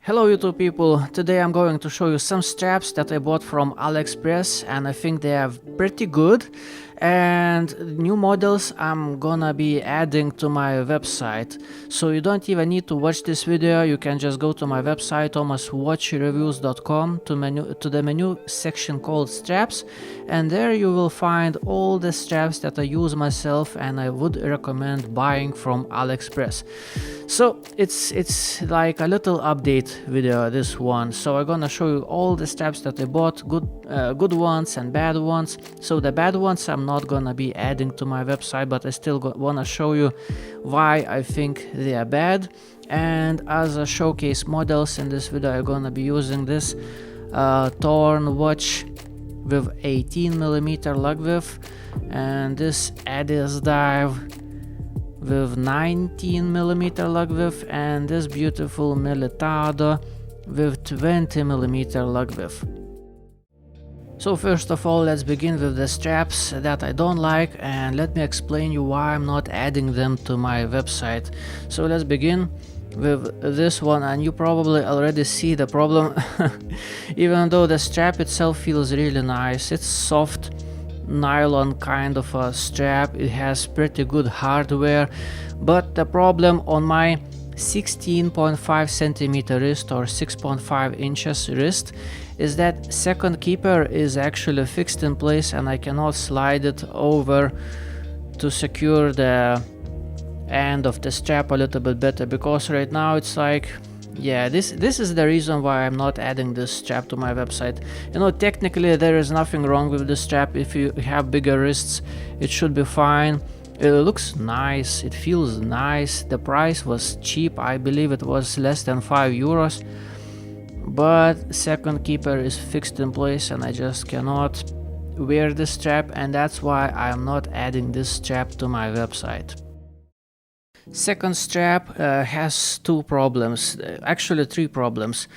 Hello YouTube people, today I'm going to show you some straps that I bought from AliExpress and I think they are pretty good, and new models I'm gonna be adding to my website. So you don't even need to watch this video, you can just go to my website thomaswatchreviews.com to the menu section called straps, and there you will find all the straps that I use myself and I would recommend buying from AliExpress. So it's like a little update video, this one. So I'm gonna show you all the straps that I bought, good ones and bad ones. So the bad ones I'm not gonna be adding to my website, but I still wanna show you why I think they are bad. And as a showcase models in this video, I'm gonna be using this torn watch with 18mm lug width, and this Adidas dive with 19mm lug width, and this beautiful Militado with 20mm lug width. So first of all, let's begin with the straps that I don't like, and let me explain you why I'm not adding them to my website. So let's begin with this one, and you probably already see the problem. Even though the strap itself feels really nice, it's soft nylon kind of a strap, it has pretty good hardware, but the problem on my 16.5 centimeter wrist or 6.5 inches wrist is that second keeper is actually fixed in place and I cannot slide it over to secure the end of the strap a little bit better, because right now it's like, yeah, this is the reason why I'm not adding this strap to my website. You know, technically there is nothing wrong with the strap. If you have bigger wrists, it should be fine. It looks nice, it feels nice. The price was cheap, I believe it was less than 5 euros. But second keeper is fixed in place and I just cannot wear this strap, and that's why I'm not adding this strap to my website. Second strap has two problems, actually three problems.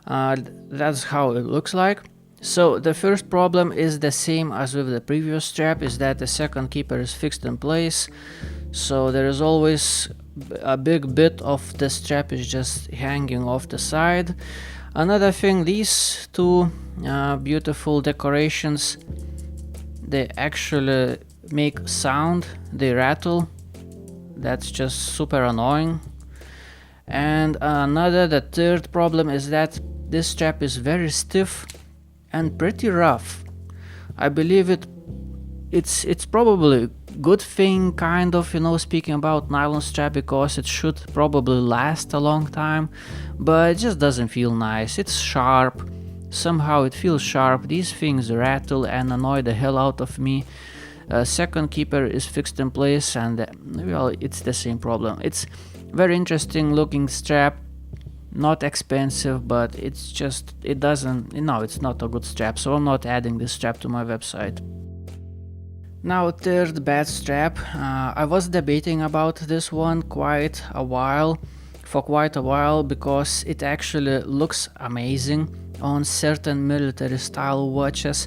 That's how it looks like. So the first problem is the same as with the previous strap, is that the second keeper is fixed in place, so there is always a big bit of the strap is just hanging off the side. Another thing, these two beautiful decorations, they actually make sound, they rattle. That's just super annoying. And the third problem is that this strap is very stiff and pretty rough. I believe it's probably a good thing, kind of, you know, speaking about nylon strap, because it should probably last a long time, but it just doesn't feel nice. It's sharp, somehow it feels sharp. These things rattle and annoy the hell out of me. Second keeper is fixed in place, and well, it's the same problem. It's very interesting looking strap, not expensive, but it's just, it doesn't, no, it's not a good strap, so I'm not adding this strap to my website. Now, third bad strap. I was debating about this one for quite a while, because it actually looks amazing on certain military style watches,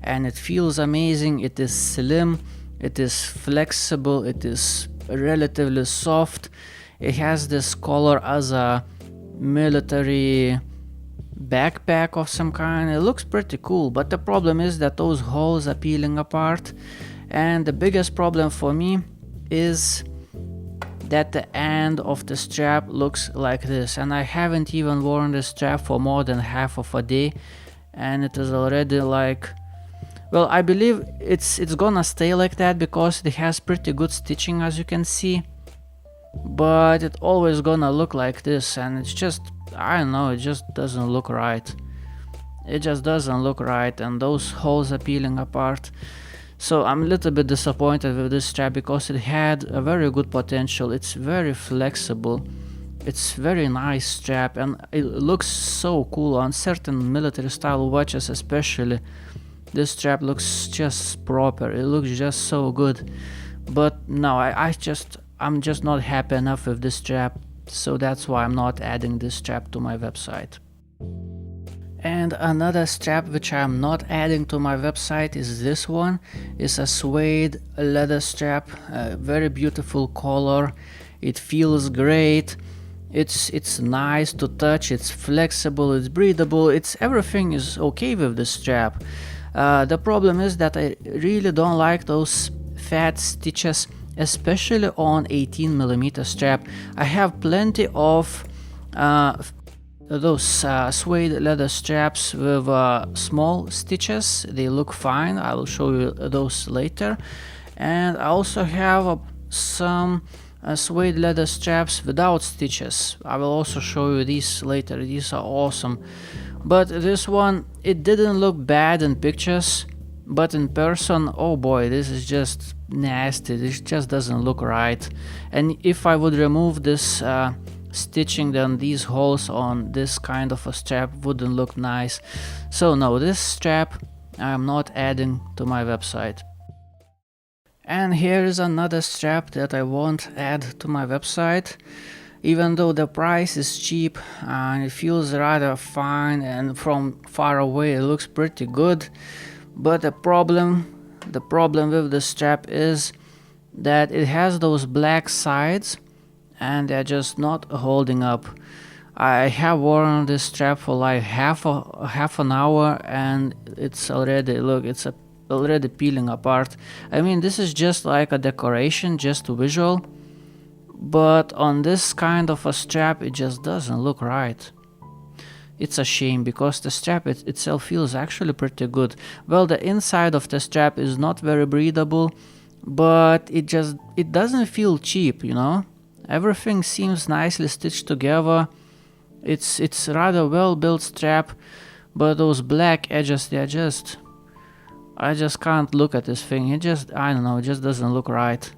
and it feels amazing. It is slim, it is flexible, it is relatively soft. It has this color as a military backpack of some kind. It looks pretty cool, but the problem is that those holes are peeling apart, and the biggest problem for me is that the end of the strap looks like this, and I haven't even worn the strap for more than half of a day, and it is already like, well, I believe it's gonna stay like that because it has pretty good stitching, as you can see, but it always gonna look like this, and it's just, I don't know, it just doesn't look right. It just doesn't look right, and those holes are peeling apart. So I'm a little bit disappointed with this strap because it had a very good potential. It's very flexible, it's very nice strap, and it looks so cool on certain military style watches especially. This strap looks just proper, it looks just so good. But no, I'm just not happy enough with this strap, so that's why I'm not adding this strap to my website. And another strap which I'm not adding to my website is this one. It's a suede leather strap, very beautiful color, it feels great. It's nice to touch, it's flexible, it's breathable, it's everything is okay with the strap. The problem is that I really don't like those fat stitches, especially on 18mm strap. I have plenty of those suede leather straps with small stitches. They look fine. I will show you those later. And I also have some suede leather straps without stitches. I will also show you these later. These are awesome. But this one, it didn't look bad in pictures, but in person, oh boy, this is just nasty. This just doesn't look right. And if I would remove this stitching, then these holes on this kind of a strap wouldn't look nice. So no, this strap I'm not adding to my website. And here is another strap that I won't add to my website, even though the price is cheap and it feels rather fine, and from far away it looks pretty good. But the problem with the strap is that it has those black sides and they're just not holding up. I have worn this strap for like half an hour and it's already, look, it's already peeling apart. I mean, this is just like a decoration, just visual, but on this kind of a strap it just doesn't look right. It's a shame because the strap itself feels actually pretty good. Well, the inside of the strap is not very breathable, but it doesn't feel cheap, you know. Everything seems nicely stitched together. It's rather well built strap, but those black edges, I just can't look at this thing. I don't know, it just doesn't look right.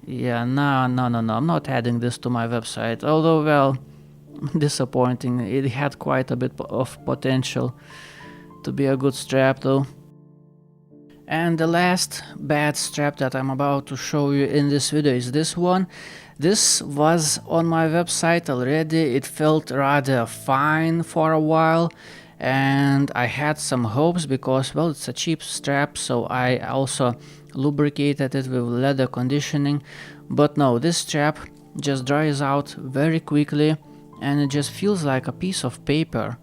Yeah, no, I'm not adding this to my website. Although, well, disappointing. It had quite a bit of potential to be a good strap though. And the last bad strap that I'm about to show you in this video is this one. This was on my website already. It felt rather fine for a while and I had some hopes because, well, it's a cheap strap, so I also lubricated it with leather conditioning. But no, this strap just dries out very quickly and it just feels like a piece of paper.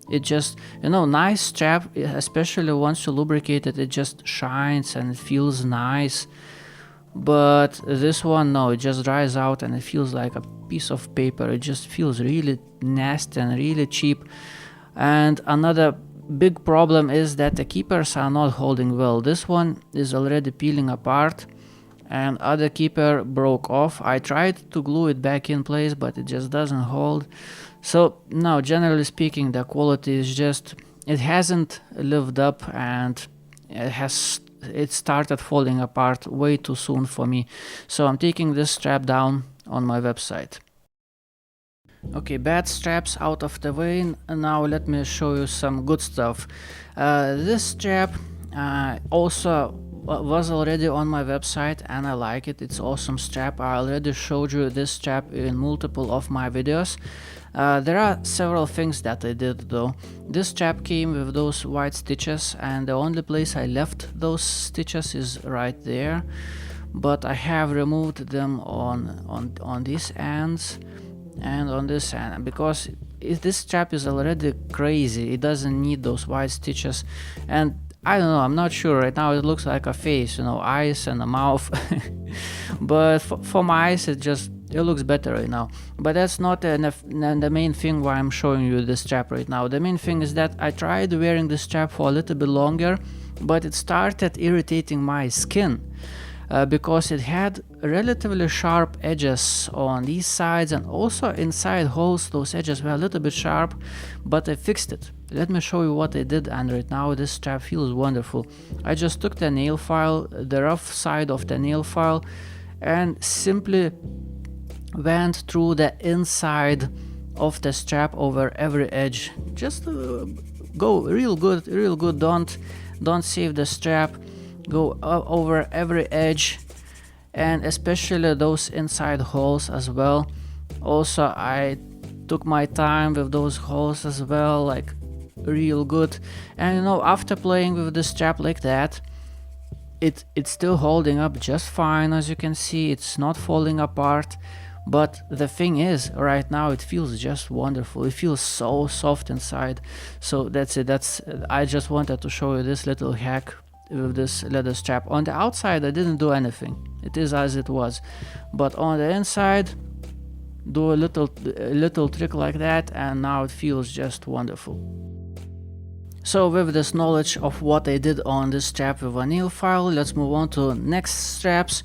It just, you know, nice strap, especially once you lubricate it, it just shines and it feels nice. But this one, no, it just dries out and it feels like a piece of paper. It just feels really nasty and really cheap. And another big problem is that the keepers are not holding well. This one is already peeling apart and other keeper broke off. I tried to glue it back in place, but it just doesn't hold. So no, generally speaking, the quality is just, it hasn't lived up and it started falling apart way too soon for me. So I'm taking this strap down on my website. Okay, bad straps out of the way, and now let me show you some good stuff. This strap also was already on my website and I like it. It's awesome strap. I already showed you this strap in multiple of my videos. There are several things that I did though. This strap came with those white stitches and the only place I left those stitches is right there, but I have removed them on these ends and on this end because this strap is already crazy. It doesn't need those white stitches, and I don't know, I'm not sure. Right now it looks like a face, you know, eyes and a mouth. But for my eyes it looks better right now. But that's not the main thing why I'm showing you this strap right now. The main thing is that I tried wearing this strap for a little bit longer, but it started irritating my skin. Because it had relatively sharp edges on these sides and also inside holes. Those edges were a little bit sharp, but I fixed it. Let me show you what I did, and right now this strap feels wonderful. I just took the nail file, the rough side of the nail file, and simply went through the inside of the strap over every edge. Just go real good. Don't save the strap. Go over every edge, and especially those inside holes as well. Also, I took my time with those holes as well, like real good. And you know, after playing with the strap like that, it's still holding up just fine. As you can see, it's not falling apart, But the thing is, right now it feels just wonderful. It feels so soft inside. So that's it. I just wanted to show you this little hack with this leather strap. On the outside I didn't do anything. It is as it was. But on the inside, do a little trick like that, and now it feels just wonderful. So with this knowledge of what I did on this strap with a nail file, let's move on to next straps.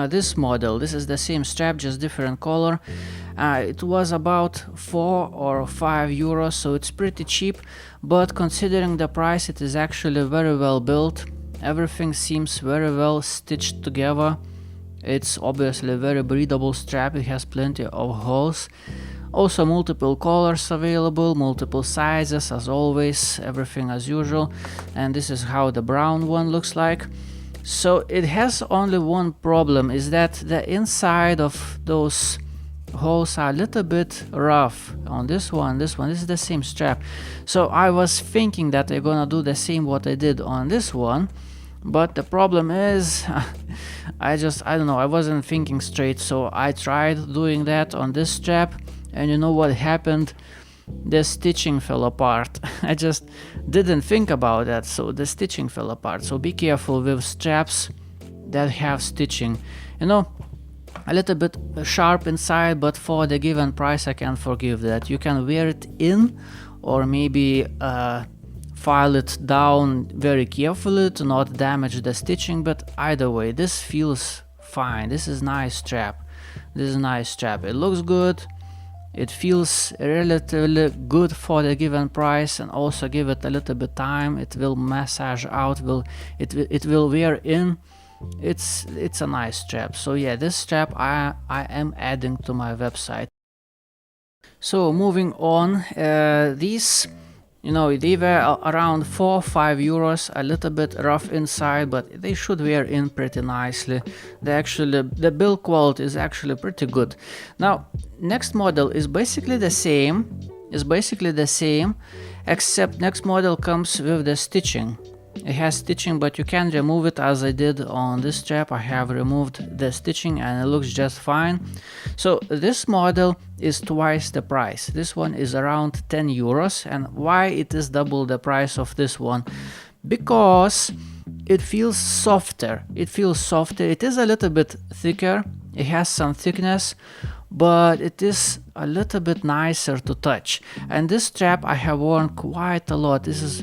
This model, this is the same strap, just different color. It was about 4 or 5 euros, so it's pretty cheap, but considering the price, it is actually very well built. Everything seems very well stitched together. It's obviously a very breathable strap. It has plenty of holes. Also multiple colors available, multiple sizes as always, everything as usual. And this is how the brown one looks like. So it has only one problem, is that the inside of those holes are a little bit rough. On this one this is the same strap. So I was thinking that I'm gonna do the same what I did on this one, but the problem is I don't know, I wasn't thinking straight. So I tried doing that on this strap, and you know what happened? The stitching fell apart. I just didn't think about that, so the stitching fell apart. So be careful with straps that have stitching. You know, a little bit sharp inside, but for the given price I can forgive that. You can wear it in, or maybe file it down very carefully to not damage the stitching, but either way, this feels fine. This is nice strap. This is a nice strap. It looks good. It feels relatively good for the given price, and also give it a little bit time. It will massage out, it will wear in. It's a nice strap. So yeah, this strap I am adding to my website. So moving on, these, you know, they were around 4 or 5 euros, a little bit rough inside, but they should wear in pretty nicely. The build quality is actually pretty good. Now, next model is basically the same, except next model comes with the stitching. It has stitching, but you can remove it, as I did on this strap. I have removed the stitching and it looks just fine. So this model is twice the price. This one is around 10 euros. And why it is double the price of this one? Because it feels softer. It is a little bit thicker. It has some thickness, but it is a little bit nicer to touch. And this strap I have worn quite a lot. This is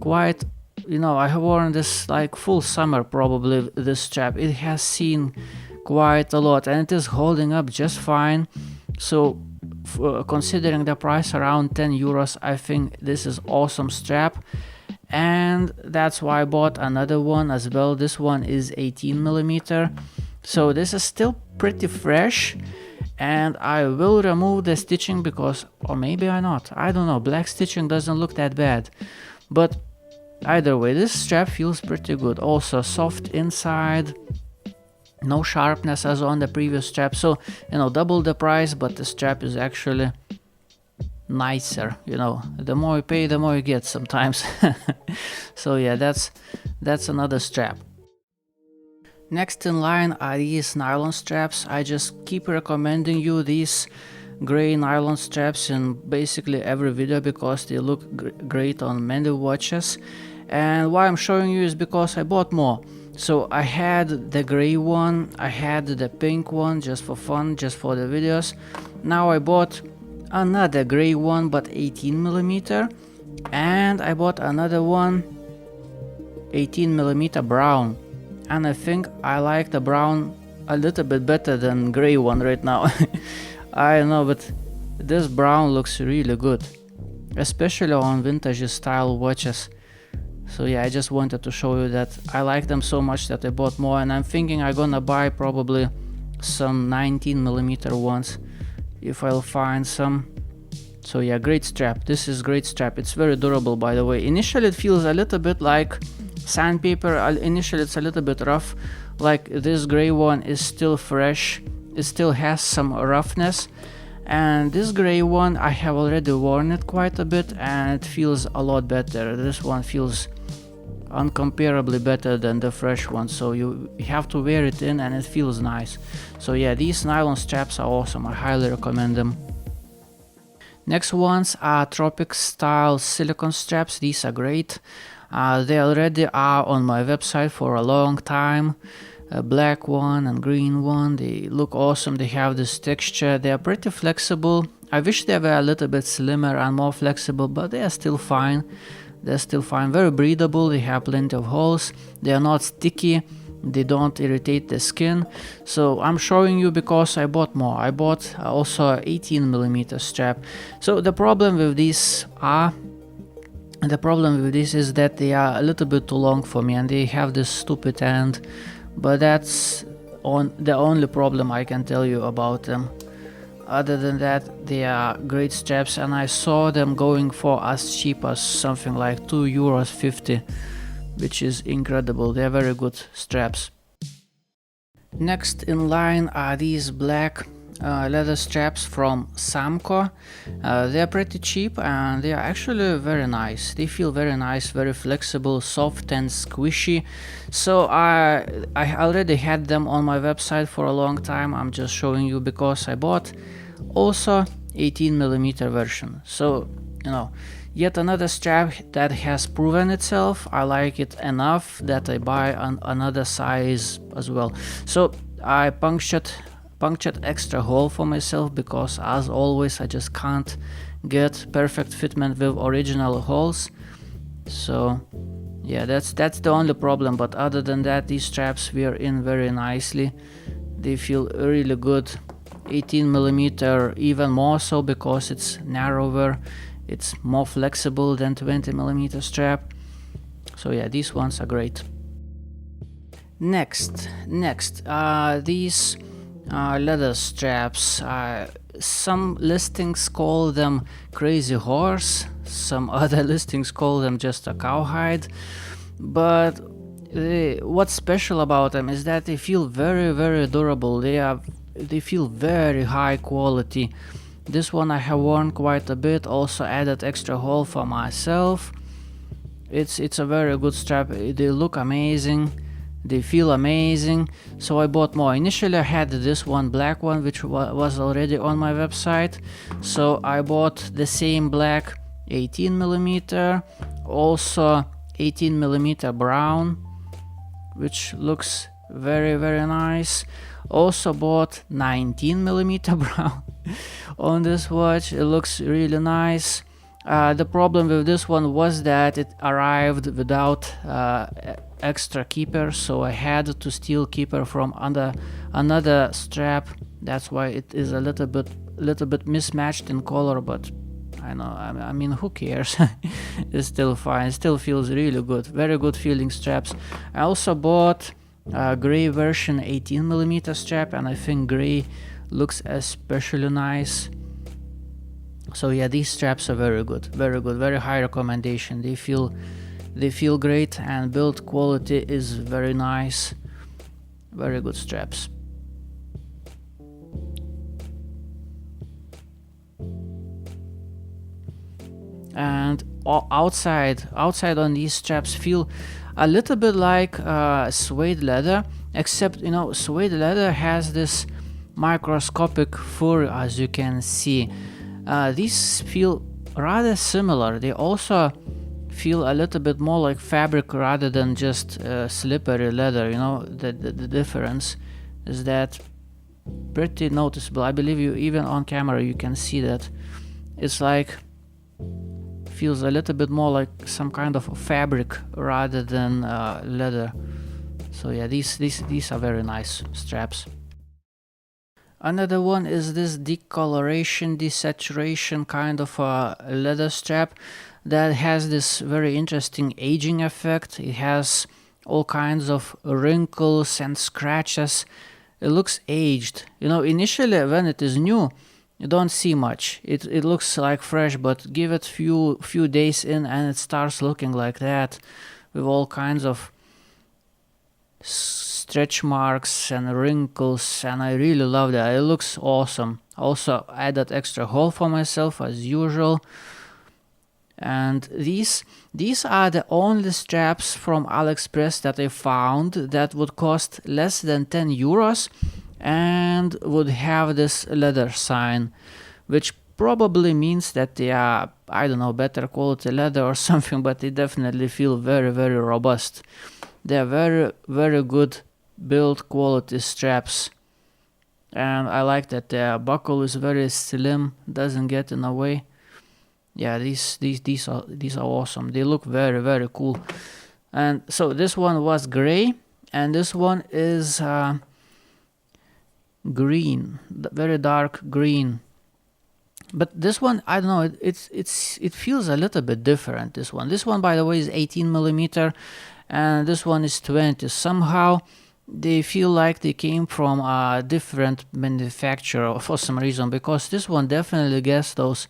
quite, you know, I have worn this like full summer probably, this strap. It has seen quite a lot and it is holding up just fine. So considering the price around 10 euros, I think this is awesome strap. And that's why I bought another one as well. This one is 18mm. So this is still pretty fresh. And I will remove the stitching because, or maybe I not, I don't know, black stitching doesn't look that bad. But either way, this strap feels pretty good. Also soft inside, no sharpness as on the previous strap. So, you know, double the price, but the strap is actually nicer. You know, the more you pay, the more you get sometimes. So yeah, that's another strap. Next in line are these nylon straps. I just keep recommending you these gray nylon straps in basically every video because they look great on many watches. And why I'm showing you is because I bought more. So I had the gray one, I had the pink one just for fun, just for the videos. Now I bought another gray one, but 18mm, and I bought another one 18mm brown, and I think I like the brown a little bit better than gray one right now. I don't know, but this brown looks really good, especially on vintage style watches. So yeah, I just wanted to show you that I like them so much that I bought more, and I'm thinking I'm gonna buy probably some 19mm ones if I'll find some. So yeah, great strap. This is great strap. It's very durable, by the way. Initially it feels a little bit like sandpaper. Initially it's a little bit rough. Like this gray one is still fresh. It still has some roughness. And this gray one, I have already worn it quite a bit and it feels a lot better. This one feels uncomparably better than the fresh one, so you have to wear it in and it feels nice. So yeah, these nylon straps are awesome. I highly recommend them. Next ones are tropic style silicone straps. These are great. They already are on my website for a long time. A black one and green one, they look awesome. They have this texture, they are pretty flexible. I wish they were a little bit slimmer and more flexible, but they are still fine. They're still fine, very breathable. They have plenty of holes, they are not sticky, they don't irritate the skin. So I'm showing you because I bought more. I bought also 18mm strap. So the problem with these is that they are a little bit too long for me and they have this stupid end. But that's the only problem I can tell you about them. Other than that, they are great straps, and I saw them going for as cheap as something like €2.50, which is incredible. They are very good straps. Next in line are these black leather straps from Samco. They are pretty cheap and they are actually very nice. They feel very nice, very flexible, soft and squishy. So I already had them on my website for a long time. I'm just showing you because I bought also 18mm version. So you know, yet another strap that has proven itself. I like it enough that I buy another size as well. So I punctured extra hole for myself because, as always, I just can't get perfect fitment with original holes. So yeah, that's the only problem. But other than that, these straps wear in very nicely. They feel really good. 18mm even more so because it's narrower. It's more flexible than 20mm strap. So yeah, these ones are great. Next, these leather straps. Some listings call them crazy horse, some other listings call them just a cowhide, but what's special about them is that they feel very, very durable. They feel very high quality. This one I have worn quite a bit, also added extra hole for myself. It's a very good strap. They look amazing. They feel amazing, so I bought more. Initially I had this one black one which was already on my website, so I bought the same black 18mm, also 18mm brown, which looks very, very nice. Also bought 19mm brown on this watch. It looks really nice. The problem with this one was that it arrived without extra keeper, so I had to steal keeper from another strap. That's why it is a little bit mismatched in color, but I know, I mean, who cares? It's still fine. It still feels really good. Very good feeling straps. I also bought a gray version 18mm strap, and I think gray looks especially nice. So yeah, these straps are very good, very high recommendation. They feel great and build quality is very nice. Very good straps. And outside on these straps feel a little bit like suede leather, except suede leather has this microscopic fur, as you can see. These feel rather similar. They also feel a little bit more like fabric rather than just slippery leather. The difference is that pretty noticeable. I believe even on camera you can see that it's like feels a little bit more like some kind of fabric rather than leather. So yeah, these are very nice straps. Another one is this decoloration, desaturation kind of a leather strap that has this very interesting aging effect. It has all kinds of wrinkles and scratches. It looks aged. Initially when it is new, you don't see much. It looks like fresh, but give it few days in and it starts looking like that, with all kinds of stretch marks and wrinkles, and I really love that. It looks awesome. Also added extra hole for myself as usual. And these are the only straps from AliExpress that I found that would cost less than 10 euros and would have this leather sign, which probably means that they are, I don't know, better quality leather or something, but they definitely feel very, very robust. They are very, very good build quality straps. And I like that the buckle is very slim, doesn't get in the way. Yeah, these are awesome. They look very, very cool. And so this one was gray, and this one is green, very dark green. But this one, I don't know, it feels a little bit different. This one, by the way, is 18 millimeter, and this one is 20. Somehow they feel like they came from a different manufacturer for some reason, because this one definitely gets those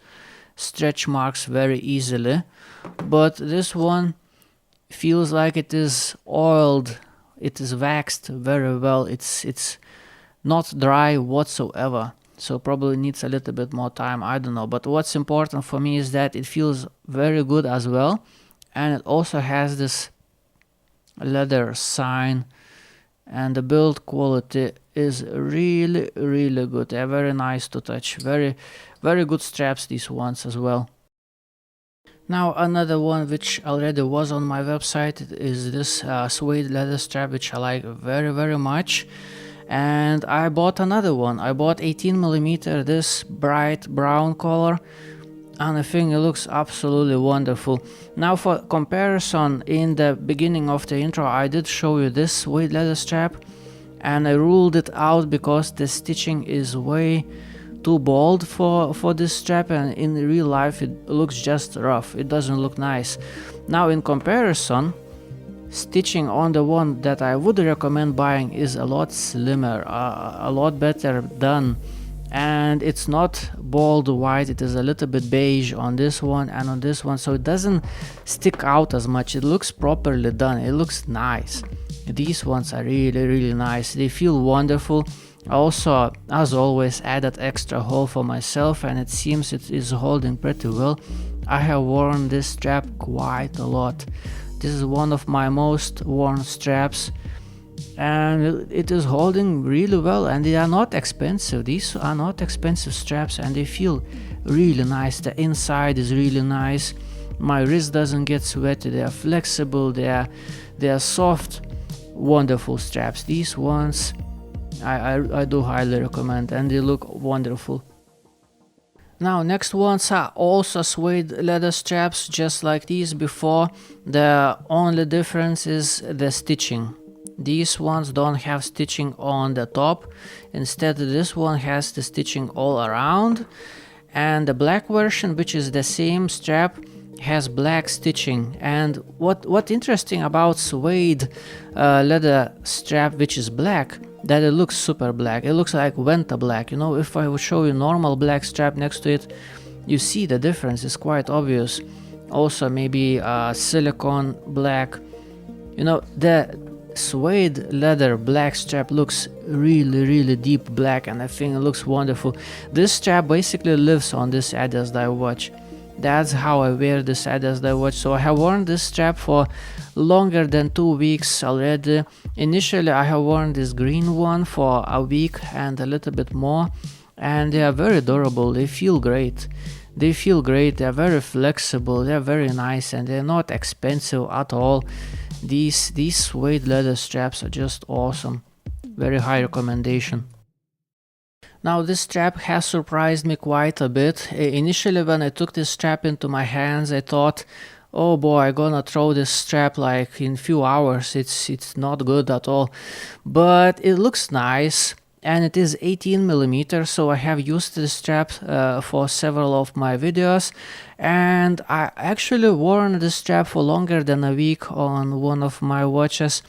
stretch marks very easily, but this one feels like it is oiled, it is waxed very well. It's not dry whatsoever, so probably needs a little bit more time, I don't know. But what's important for me is that it feels very good as well, and it also has this leather sign, and the build quality is really, really good. They're very nice to touch. Very, very good straps, these ones as well. Now another one which already was on my website is this suede leather strap, which I like very, very much. And I bought another one. I bought 18 millimeter, this bright brown color, and I think it looks absolutely wonderful. Now for comparison, in the beginning of the intro I did show you this suede leather strap, and I ruled it out because the stitching is way too bold for this strap, and in real life it looks just rough, it doesn't look nice. Now in comparison, stitching on the one that I would recommend buying is a lot slimmer, a lot better done, and it's not bold white, it is a little bit beige on this one and on this one, so it doesn't stick out as much. It looks properly done, it looks nice. These ones are really, really nice, they feel wonderful. Also, as always, added extra hole for myself, and it seems it is holding pretty well. I have worn this strap quite a lot. This is one of my most worn straps, and it is holding really well, and they are not expensive. These are not expensive straps, and they feel really nice. The inside is really nice. My wrist doesn't get sweaty. They are flexible, they are soft, wonderful straps. These ones I do highly recommend, and they look wonderful. Now next ones are also suede leather straps, just like these before. The only difference is the stitching. These ones don't have stitching on the top, instead this one has the stitching all around, and the black version, which is the same strap, has black stitching. And what interesting about suede leather strap which is black, that it looks super black, it looks like Venta black. You know, if I would show you normal black strap next to it, you see the difference is quite obvious. Also maybe silicone black. You know, the suede leather black strap looks really, really deep black, and I think it looks wonderful. This strap basically lives on this Adidas that I watch. That's how I wear this Adidas that I watch. So I have worn this strap for longer than 2 weeks already. Initially I have worn this green one for a week and a little bit more, and they are very durable, they feel great. They feel great, they are very flexible, they are very nice, and they are not expensive at all. These suede leather straps are just awesome. Very high recommendation. Now this strap has surprised me quite a bit. Initially when I took this strap into my hands, I thought, oh boy, I'm gonna throw this strap like in few hours, it's not good at all. But it looks nice, and it is 18 millimeters, so I have used this strap for several of my videos, and I actually worn this strap for longer than a week on one of my watches.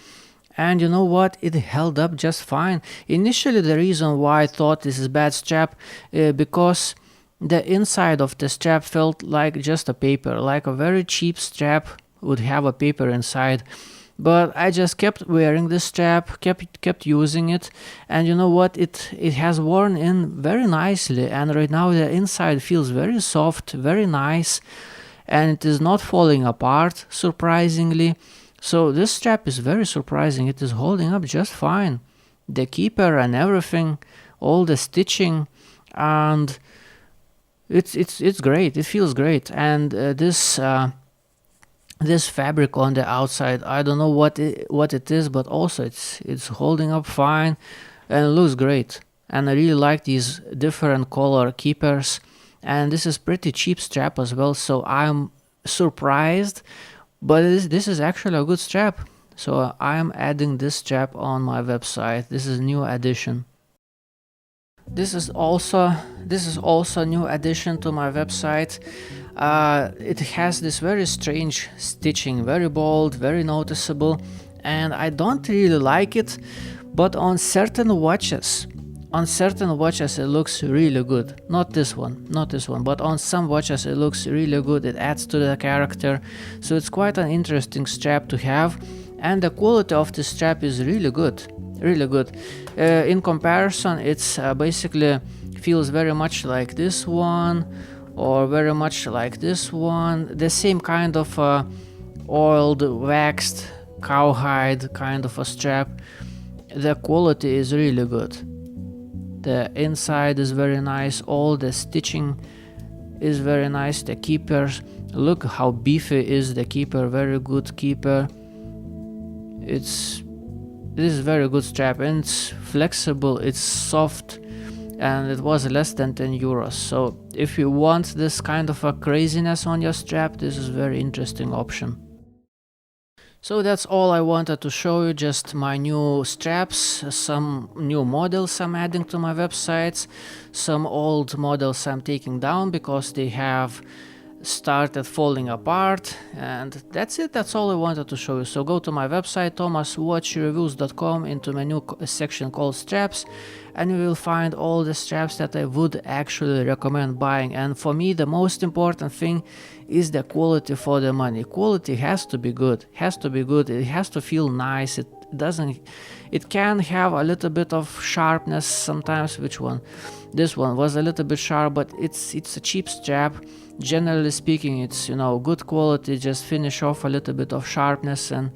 And you know what, it held up just fine. Initially the reason why I thought this is bad strap, because the inside of the strap felt like just a paper, like a very cheap strap would have a paper inside. But I just kept wearing this strap, kept using it, and you know what, it has worn in very nicely, and right now the inside feels very soft, very nice. and it is not falling apart, surprisingly. So this strap is very surprising. It is holding up just fine. The keeper and everything, all the stitching, and it's great. It feels great. And this fabric on the outside, I don't know what it is, but also it's holding up fine and it looks great. And I really like these different color keepers, and this is pretty cheap strap as well, so I'm surprised, but this is actually a good strap. So I am adding this strap on my website. This is a new addition. This is also a new addition to my website. It has this very strange stitching, very bold, very noticeable, and I don't really like it, but on certain watches it looks really good. Not this one, but on some watches it looks really good. It adds to the character, so it's quite an interesting strap to have, and the quality of the strap is really good. In comparison, it's basically feels very much like this one, or very much like this one, the same kind of oiled, waxed cowhide kind of a strap. The quality is really good. The inside is very nice, all the stitching is very nice. The keepers, look how beefy is the keeper, very good keeper. This is very good strap, and it's flexible, it's soft, and it was less than 10 euros. So if you want this kind of a craziness on your strap, this is a very interesting option. So that's all I wanted to show you, just my new straps, some new models I'm adding to my websites, some old models I'm taking down because they have started falling apart, and that's it. That's all I wanted to show you. So go to my website thomaswatchreviews.com, into my new section called straps, and you will find all the straps that I would actually recommend buying. And for me, the most important thing is the quality for the money. Quality has to be good, it has to feel nice. It can have a little bit of sharpness sometimes. This one was a little bit sharp, but it's a cheap strap. Generally speaking, it's good quality, just finish off a little bit of sharpness and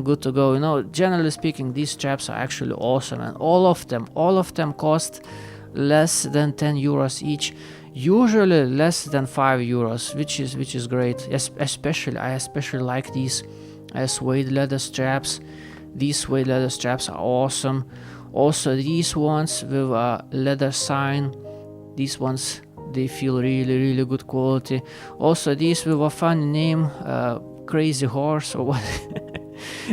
good to go. Generally speaking, these straps are actually awesome, and all of them cost less than 10 euros each, usually less than 5 euros, which is great. I especially like these suede leather straps. These suede leather straps are awesome. Also these ones with a leather sign, these ones, they feel really good quality. Also these with a funny name, Crazy Horse or what.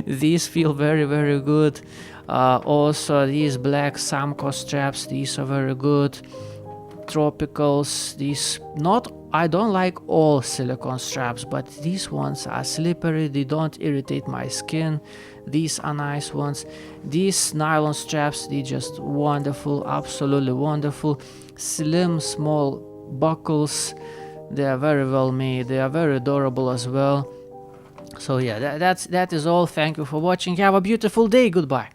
These feel very good. Also these black Samco straps, these are very good. Tropicals, I don't like all silicone straps, but these ones are slippery, they don't irritate my skin. These are nice ones. These nylon straps, they just wonderful, absolutely wonderful. Slim, small buckles, they are very well made, they are very durable as well. So yeah, that is all. Thank you for watching. Have a beautiful day. Goodbye.